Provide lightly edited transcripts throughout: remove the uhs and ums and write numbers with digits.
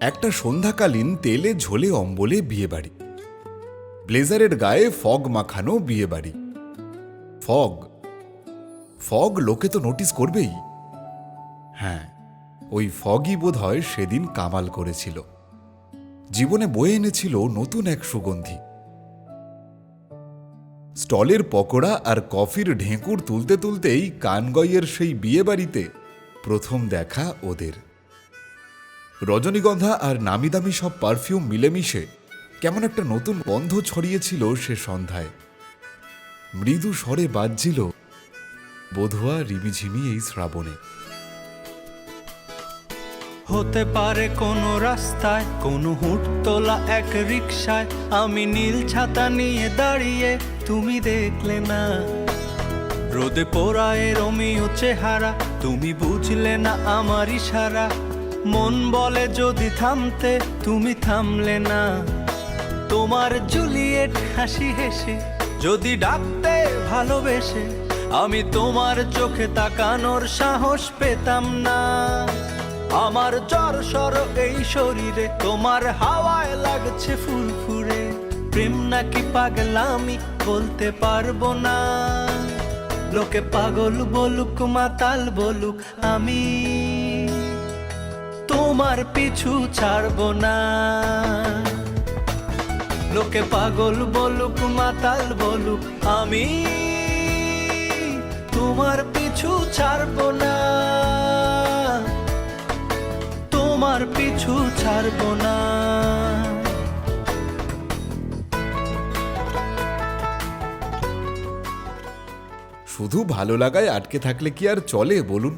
একটা সন্ধ্যাকালীন তেলে ঝোলে অম্বলে বিয়েবাড়ি। ব্লেজারের গায়ে ফগ মাখানো বিয়েবাড়ি। ফগ ফগ লোকে তো নোটিস করবেই। হ্যাঁ, ওই ফগই বোধহয় সেদিন কামাল করেছিল, জীবনে বয়ে এনেছিল নতুন এক সুগন্ধি। স্টলের পকোড়া আর কফির ঢেঁকুর তুলতে তুলতেই কানগইয়ের সেই বিয়েবাড়িতে প্রথম দেখা ওদের। রজনীগন্ধা আর নামিদামি সব পারফিউম মিলেমিশে কেমন একটা নতুন গন্ধ ছড়িয়েছিল সে সন্ধ্যায়। মৃদু স্বরে বাজছিল বধুয়া রিমিঝিমি এই শ্রাবণে। হতে পারে কোনো রাস্তায়, কোনো হুট তোলা এক রিকশায়, আমি নীল ছাতা নিয়ে দাঁড়িয়ে, তুমি দেখলে না রোদে পোড়ায় রোমিও চেহারা, তুমি বুঝলে না আমার ইশারা। মন বলে যদি থামতে, তুমি থামলে না। তোমার জুলিয়েট হাসি হেসে যদি ডাকতে ভালোবেসে, আমি তোমার চোখে তাকানোর সাহস পেতাম না। আমার জ্বর সর এই শরীরে, তোমার হাওয়ায় লাগছে ফুরফুরে। প্রেম নাকি পাগলামি বলতে পারবো না। লোকে পাগল বলুক মাতাল বলুক, আমি তোমার পিছু ছাড়বো না। লোকে পাগল বলুক মাতাল বলুক, আমি তোমার পিছু ছাড়বো না। তোমার পিছু ছাড়বো না। শুধু ভালো লাগায় আটকে থাকলে কি আর চলে বলুন?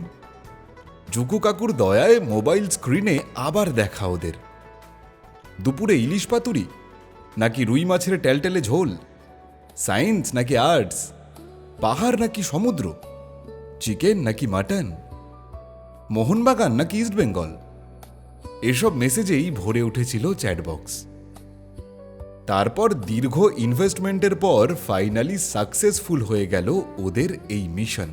জুকু কাকুর দয়ায় মোবাইল স্ক্রিনে আবার দেখা ওদের। দুপুরে ইলিশ পাতুরি নাকি রুই মাছের টেলটেলে ঝোল, সায়েন্স নাকি আর্টস, পাহাড় নাকি সমুদ্র, চিকেন নাকি মাটন, মোহনবাগান নাকি ইস্ট বেঙ্গল, এসব মেসেজেই ভরে উঠেছিল চ্যাটবক্স। তারপর দীর্ঘ ইনভেস্টমেন্টের পর ফাইনালি সাকসেসফুল হয়ে গেল ওদের এই মিশন।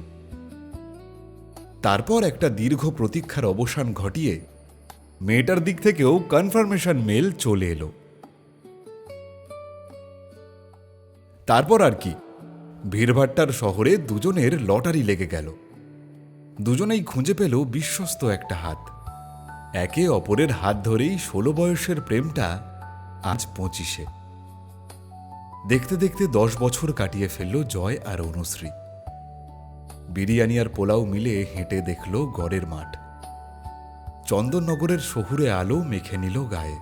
তারপর একটা দীর্ঘ প্রতীক্ষার অবসান ঘটিয়ে মেয়েটার দিক থেকেও কনফার্মেশন মেল চলে এলো। তারপর আর কি, ভিড়ভাট্টার শহরে দুজনের লটারি লেগে গেল। দুজনেই খুঁজে পেল বিশ্বস্ত একটা হাত। একে অপরের হাত ধরেই 16 বয়সের প্রেমটা আজ 25-এ। দেখতে দেখতে 10 বছর কাটিয়ে ফেলল জয় আর অনুশ্রী। বিরিয়ানি আর পোলাও মিলে হেঁটে দেখল গড়ের মাঠ। চন্দননগরের শহুরে আলো মেখে নিল গায়ে।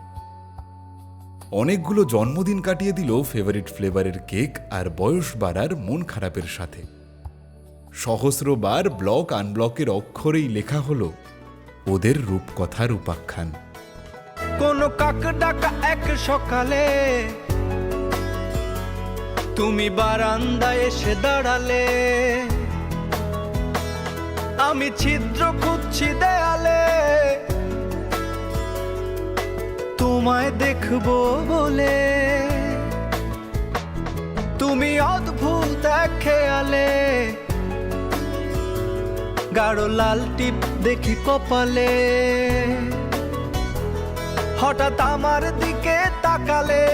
অনেকগুলো জন্মদিন কাটিয়ে দিল ফেভারিট ফ্লেভারের কেক আর বয়স বাড়ার মন খারাপের সাথে। সহস্রবার ব্লক আনব্লকের অক্ষরেই লেখা হলো ওদের রূপকথার উপাখ্যান। কোন কাক ডাকা এক সকালে তুমি বারান্দায় এসে দাঁড়ালে, আমি ছিদ্র খুঁজছি দেয়ালে তোমায় দেখবো বলে। তুমি অদ্ভুত এক খেয়ালে, গাঢ় লাল টিপ দেখি কপালে। হঠাৎ আমার দিকে তাকালে,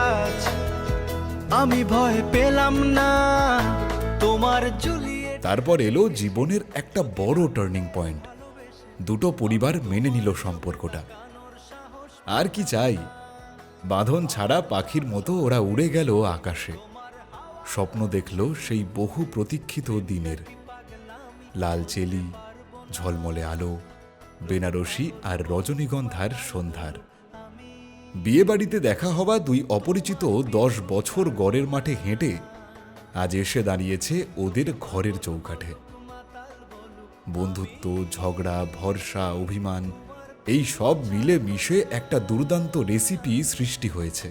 আজ আমি ভয় পেলাম না তোমার জুলিয়েট। তারপর এলো জীবনের একটা বড় টার্নিং পয়েন্ট। দুটো পরিবার মেনে নিল সম্পর্কটা। আর কি চাই? বাঁধন ছাড়া পাখির মতো ওরা উড়ে গেল আকাশে। স্বপ্ন দেখল সেই বহু প্রতীক্ষিত দিনের। লাল চেলি, ঝলমলে আলো, বেনারসি আর রজনীগন্ধার সন্ধ্যার। বিয়েবাড়িতে দেখা হওয়া দুই অপরিচিত 10 বছর গড়ের মাঠে হেঁটে আজ এসে দাঁড়িয়েছে ওদের ঘরের চৌকাঠে। বন্ধুত্ব, ঝগড়া, ভরসা, অভিমান এই সব মিলে মিশে একটা দুর্দান্ত রেসিপি সৃষ্টি হয়েছে।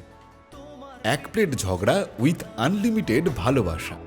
এক প্লেট ঝগড়া উইথ আনলিমিটেড ভালোবাসা।